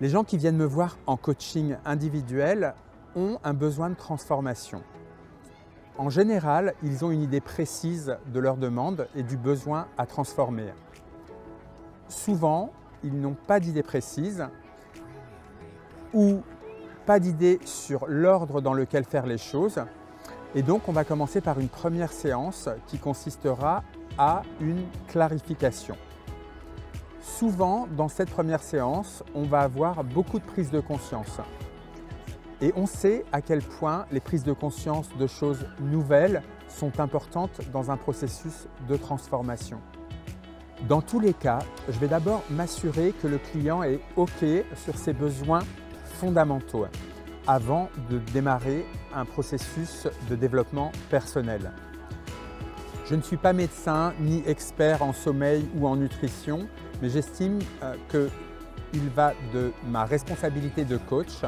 Les gens qui viennent me voir en coaching individuel ont un besoin de transformation. En général, ils ont une idée précise de leur demande et du besoin à transformer. Souvent, ils n'ont pas d'idée précise ou pas d'idée sur l'ordre dans lequel faire les choses. Et donc, on va commencer par une première séance qui consistera à une clarification. Souvent, dans cette première séance, on va avoir beaucoup de prise de conscience. Et on sait à quel point les prises de conscience de choses nouvelles sont importantes dans un processus de transformation. Dans tous les cas, je vais d'abord m'assurer que le client est OK sur ses besoins fondamentaux avant de démarrer un processus de développement personnel. Je ne suis pas médecin ni expert en sommeil ou en nutrition, mais j'estime qu'il va de ma responsabilité de coach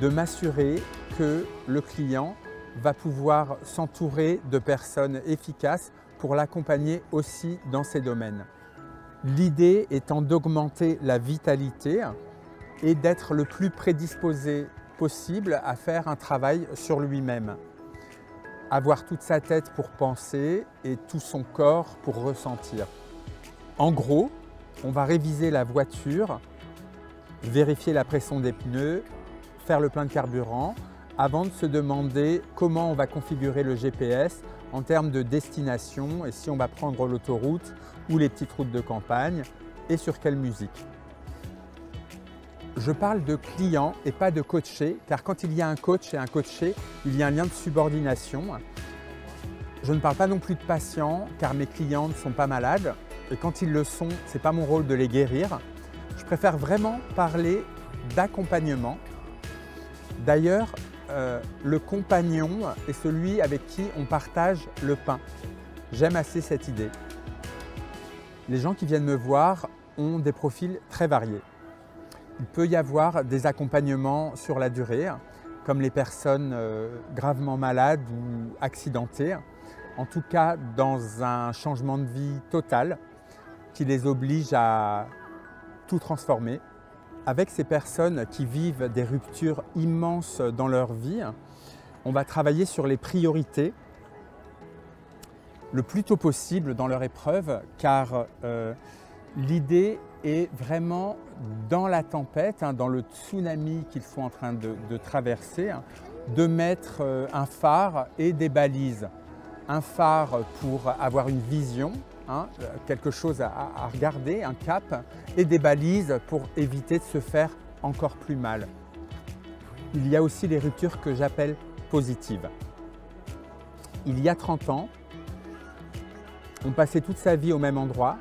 de m'assurer que le client va pouvoir s'entourer de personnes efficaces pour l'accompagner aussi dans ces domaines. L'idée étant d'augmenter la vitalité et d'être le plus prédisposé possible à faire un travail sur lui-même. Avoir toute sa tête pour penser et tout son corps pour ressentir. En gros, on va réviser la voiture, vérifier la pression des pneus, faire le plein de carburant avant de se demander comment on va configurer le GPS en termes de destination et si on va prendre l'autoroute ou les petites routes de campagne et sur quelle musique. Je parle de client et pas de coaché, car quand il y a un coach et un coaché, il y a un lien de subordination. Je ne parle pas non plus de patients, car mes clients ne sont pas malades et quand ils le sont, ce n'est pas mon rôle de les guérir. Je préfère vraiment parler d'accompagnement. D'ailleurs, le compagnon est celui avec qui on partage le pain. J'aime assez cette idée. Les gens qui viennent me voir ont des profils très variés. Il peut y avoir des accompagnements sur la durée, comme les personnes gravement malades ou accidentées, en tout cas dans un changement de vie total qui les oblige à tout transformer. Avec ces personnes qui vivent des ruptures immenses dans leur vie, on va travailler sur les priorités le plus tôt possible dans leur épreuve, car l'idée est vraiment dans la tempête, dans le tsunami qu'ils sont en train de traverser, de mettre un phare et des balises. Un phare pour avoir une vision, quelque chose à regarder, un cap, et des balises pour éviter de se faire encore plus mal. Il y a aussi les ruptures que j'appelle positives. Il y a 30 ans, on passait toute sa vie au même endroit,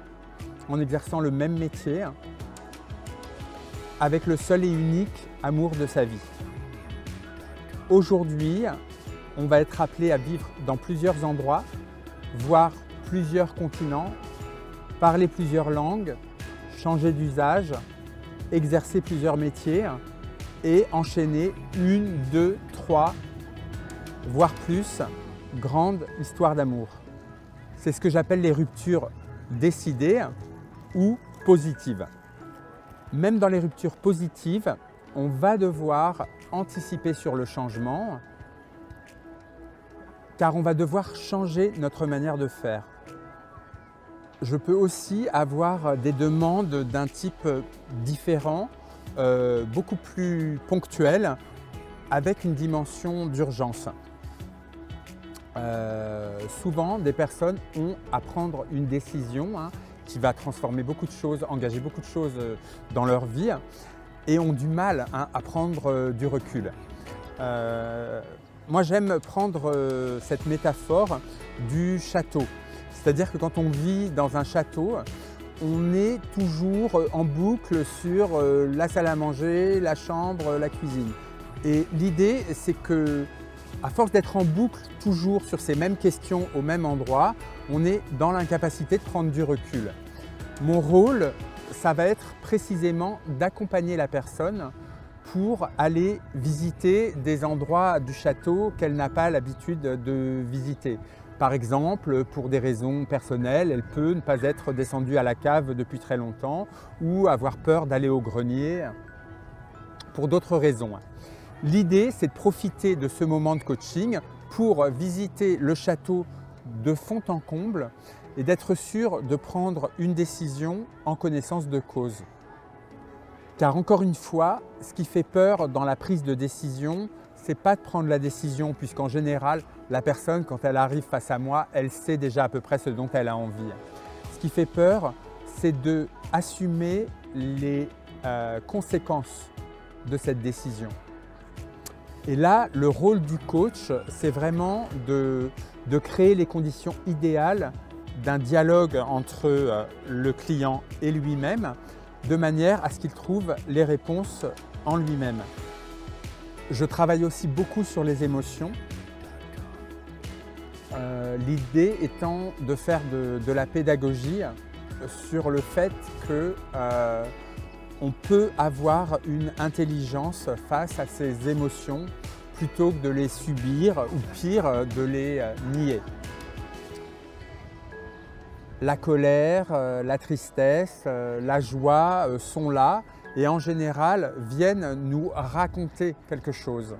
en exerçant le même métier, avec le seul et unique amour de sa vie. Aujourd'hui, on va être appelé à vivre dans plusieurs endroits, voir plusieurs continents, parler plusieurs langues, changer d'usage, exercer plusieurs métiers et enchaîner 1, 2, 3, voire plus, grandes histoires d'amour. C'est ce que j'appelle les ruptures décidées ou positives. Même dans les ruptures positives, on va devoir anticiper sur le changement, car on va devoir changer notre manière de faire. Je peux aussi avoir des demandes d'un type différent, beaucoup plus ponctuel, avec une dimension d'urgence. Souvent, des personnes ont à prendre une décision qui va transformer beaucoup de choses, engager beaucoup de choses dans leur vie et ont du mal à prendre du recul. Moi, j'aime prendre cette métaphore du château. C'est-à-dire que quand on vit dans un château, on est toujours en boucle sur la salle à manger, la chambre, la cuisine. Et l'idée, c'est que, à force d'être en boucle toujours sur ces mêmes questions au même endroit, on est dans l'incapacité de prendre du recul. Mon rôle, ça va être précisément d'accompagner la personne pour aller visiter des endroits du château qu'elle n'a pas l'habitude de visiter. Par exemple, pour des raisons personnelles, elle peut ne pas être descendue à la cave depuis très longtemps ou avoir peur d'aller au grenier. pour d'autres raisons. L'idée, c'est de profiter de ce moment de coaching pour visiter le château de fond en comble et d'être sûr de prendre une décision en connaissance de cause. Car encore une fois, ce qui fait peur dans la prise de décision, c'est pas de prendre la décision, puisqu'en général, la personne, quand elle arrive face à moi, elle sait déjà à peu près ce dont elle a envie. Ce qui fait peur, c'est d'assumer les conséquences de cette décision. Et là, le rôle du coach, c'est vraiment de créer les conditions idéales d'un dialogue entre le client et lui-même, de manière à ce qu'il trouve les réponses en lui-même. Je travaille aussi beaucoup sur les émotions, l'idée étant de faire de la pédagogie sur le fait que on peut avoir une intelligence face à ces émotions plutôt que de les subir ou pire, de les nier. La colère, la tristesse, la joie sont là et en général viennent nous raconter quelque chose.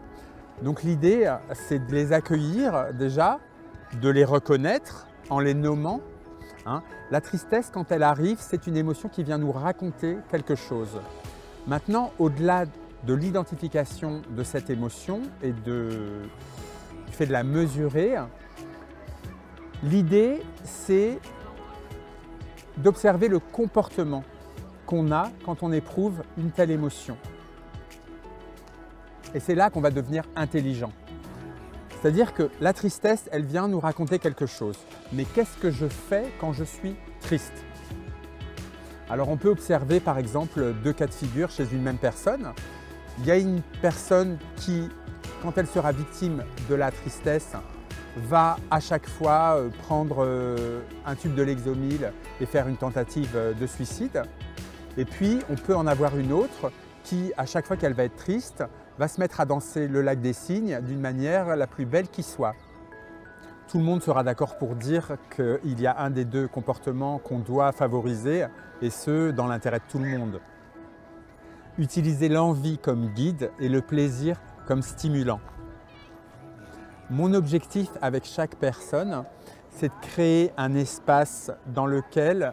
Donc l'idée, c'est de les accueillir déjà, de les reconnaître en les nommant. La tristesse, quand elle arrive, c'est une émotion qui vient nous raconter quelque chose. Maintenant, au-delà de l'identification de cette émotion et du fait de la mesurer, l'idée, c'est d'observer le comportement qu'on a quand on éprouve une telle émotion. Et c'est là qu'on va devenir intelligent. C'est-à-dire que la tristesse, elle vient nous raconter quelque chose. Mais qu'est-ce que je fais quand je suis triste? Alors on peut observer par exemple deux cas de figure chez une même personne. Il y a une personne qui, quand elle sera victime de la tristesse, va à chaque fois prendre un tube de Lexomil et faire une tentative de suicide. Et puis on peut en avoir une autre qui, à chaque fois qu'elle va être triste, va se mettre à danser le lac des cygnes d'une manière la plus belle qui soit. Tout le monde sera d'accord pour dire qu'il y a un des deux comportements qu'on doit favoriser, et ce, dans l'intérêt de tout le monde. Utiliser l'envie comme guide et le plaisir comme stimulant. Mon objectif avec chaque personne, c'est de créer un espace dans lequel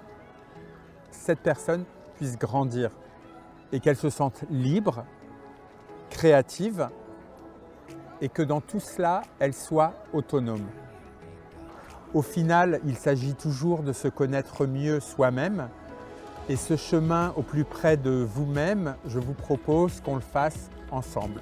cette personne puisse grandir et qu'elle se sente libre, créative et que dans tout cela, elle soit autonome. Au final, il s'agit toujours de se connaître mieux soi-même et ce chemin au plus près de vous-même, je vous propose qu'on le fasse ensemble.